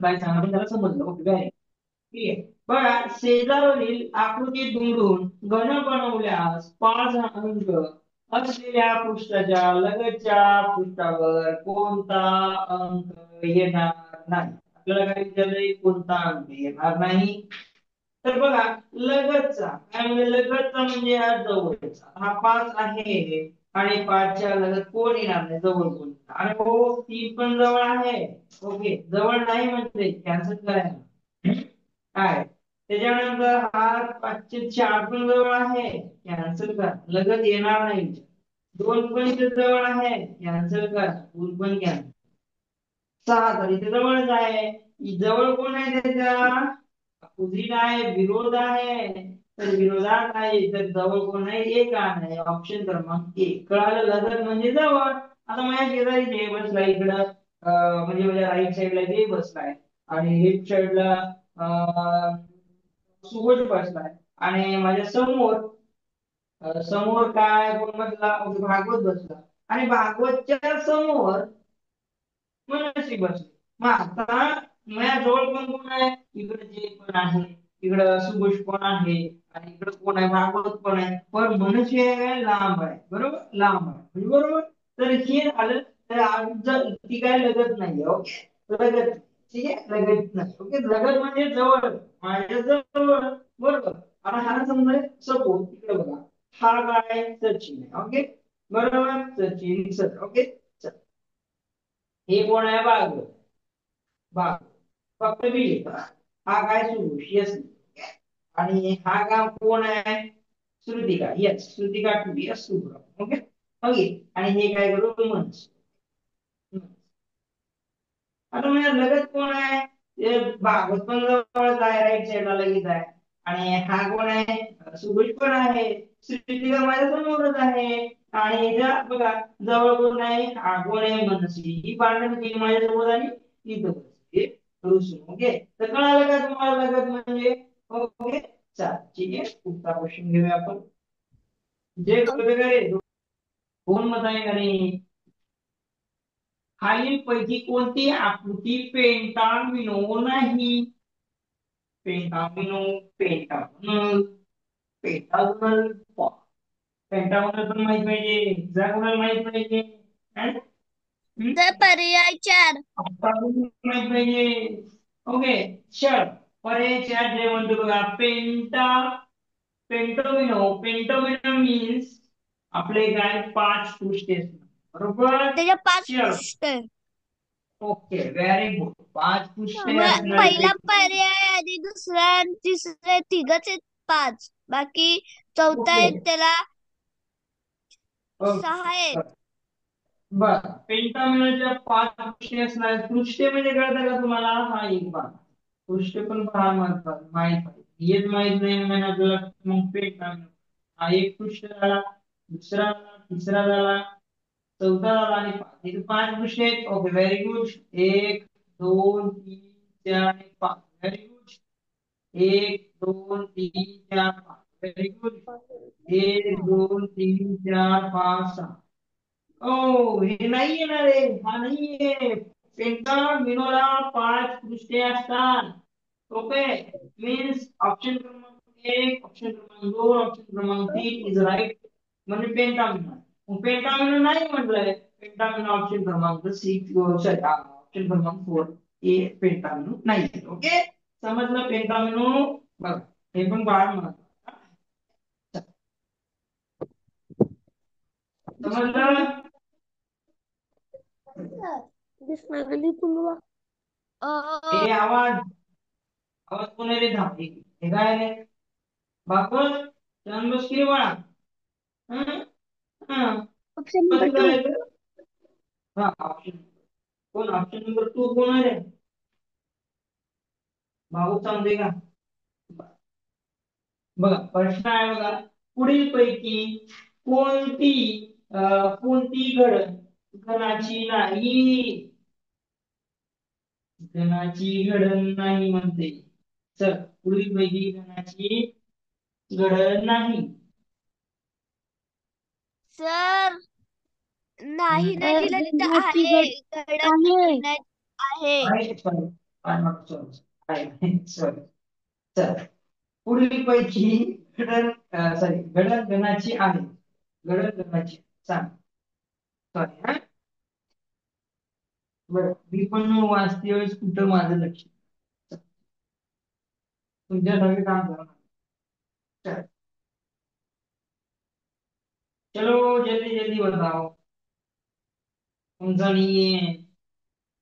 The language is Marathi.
काय सांगा पण त्याला समजलं. ओके काय ठीक आहे. बघा शेजारील आकृती दुमडून घन बनवल्यास 5 अंक असलेल्या पृष्ठाच्या लगतच्या पृष्ठावर कोणता अंक येणार नाही. आपल्याला काय विचारलंय कोणता अंक येणार नाही. तर बघा लगतचा काय म्हणजे लगतचा म्हणजे हा जवळचा हा 5 आहे आणि 5च्या लगत कोण येणार नाही जवळ कोण आणि हो 3 पण जवळ आहे. ओके जवळ नाही म्हणजे कॅन्सल करायला काय त्याच्यानंतर हा 504 पण जवळ आहे कॅन्सल करा लगत येणार नाही. 2 पण इथे जवळ आहे कॅन्सल करा 2 पण कॅन्सल. 6 तर इथे जवळच आहे जवळ कोण आहे त्याच्या उजवीला आहे विरोध आहे तर विरोधात आहे तर जवळ कोण आहे एक आहे ऑप्शन क्रमांक 1 कळालं लगत म्हणजे जवळ. आता माझ्या शेजारी जे बसला इकडं म्हणजे माझ्या राईट साईडला जे बसलाय आणि लेफ्ट साईडला सुबोध बसलाय आणि माझ्या समोर समोर काय कोण बसला भागवत बसला आणि भागवतच्या समोर मनस्वी बसले. मग आता माझ्याजवळ पण कोण आहे इकडे जे पण आहे इकडं सुबोष पण आहे आणि इकडे कोण आहे भागवत पण आहे पण मनुष्य आहे लांब आहे बरोबर लांब आहे म्हणजे बरोबर. तर हे झालं तर आज ती काय लगत नाही ओके लगत ठीक आहे लगत नाही ओके लगत म्हणजे जवळ माझ्या जवळ बरोबर. आता हा समजा सपोज इकडे बघा हा काय सचिन आहे ओके बरोबर सचिन सर ओके. हे कोण आहे भागवत भाग फक्त बी हा काय सुरू यस आणि हा काम कोण आहे Shrutika yes Shrutika too yes सुरू ओके ओके आणि हे काय करू मंच. आता माझ्या लगत कोण आहे ते भागवत पण जवळच आहे राईट साईडला लगेच आहे आणि हा कोण आहे सुरेश पण आहे श्रुतिका माझ्या समोरच आहे आणि ह्याच्या बघा जवळ कोण आहे हा कोण आहे मनसी ही भांडण केली माझ्यासोबत आणि इथं बसली रुसून ओके. तर कळालं का तुम्हाला लगत म्हणजे ओके चल ठीक आहे पुढचा क्वेश्चन घेऊया आपण. जे वगैरे दोन मत आहे आणि खालीलपैकी कोणती आकृती पेंटामिनो नाही. पेंटामिनो पेंटागोनल पेंटागोनल पेंटागोनल पण माहित पाहिजे हेक्सागोनल माहित पाहिजे है? सर पर्याय 4 octagonal माहित पाहिजे ओके चल पर्याय 4 जे म्हणतो बघा पेंटामिनो मीन्स आपले काय 5 पृष्ठे असतात बरोबर. त्याच्या 5 चल पृष्ठ आहे. ओके व्हेरी गुड 5 पृष्ठे पहिला असणारी पर्याय आणि दुसरा आणि तिसरा तिघच आहेत 5 बाकी चौथा ओके आहे त्याला 6 ओके आहेत. बर पेंटामिनलच्या 5 पृष्ठे असणार पृष्ठे म्हणजे कळतं का तुम्हाला हा एक भाग पृष्ठे पण फार महत्वाचं माहित पाहिजे हेच माहित नाही म्हणजे आपल्याला मग पेंटामिनल हा एक पृष्ठ झाला दुसरा झाला तिसरा झाला चौथा झाला आणि 5 इथे 5 पृष्ठे आहेत ओके व्हेरी गुड 1 2 3 4 आणि 5 व्हेरी गुड 1 2 3 4 5 व्हेरी गुड 1 2 3 4 5 6 ओ हे नाही येणार आहे हा नाहीये पेंटामिनोला 5 पृष्ठे असतात ओके मीन्स ऑप्शन क्रमांक 1 ऑप्शन क्रमांक 2 ऑप्शन क्रमांक 3 इज राईट म्हणजे पेंटामिनो पेंटामिनो नाही म्हटलंय पेंटामिनो ऑप्शन क्रमांक 6 सॉरी ऑप्शन क्रमांक 4 हे पेंटामिनो नाही ओके समजलं पेंटामिनो बघा हे पण बाळ म्हणा समजलं. हे आवाज आवाज कोण रे थांब हे काय रे बापच छान बस की रे बाळा हं? हं. ऑप्शन नंबर कसं 2 करायचं हा ऑप्शन कोण ऑप्शन नंबर 2 कोण आहे रे भाऊ सांगते का बघा प्रश्न आहे बघा पुढील पैकी कोणती कोणती घडाची नाही घनाची घडण नाही म्हणते चल पुढील पैकी घनाची घडण नाही. सर नाही हम्म. नाही दिलं तिथं आहे घडत नाही नाही आहे. आहे sorry. सॉरी. चल. पुढील पैकी गणगणाची आहे. गणगणाची सांग. सॉरी हा. बरं मी पण वाचते वेळेस कुठं माझं लक्ष. तुमच्यासारखं काम करा. चल. चलो जल्दी जल्दी बताओ. तुमचा नाहीये.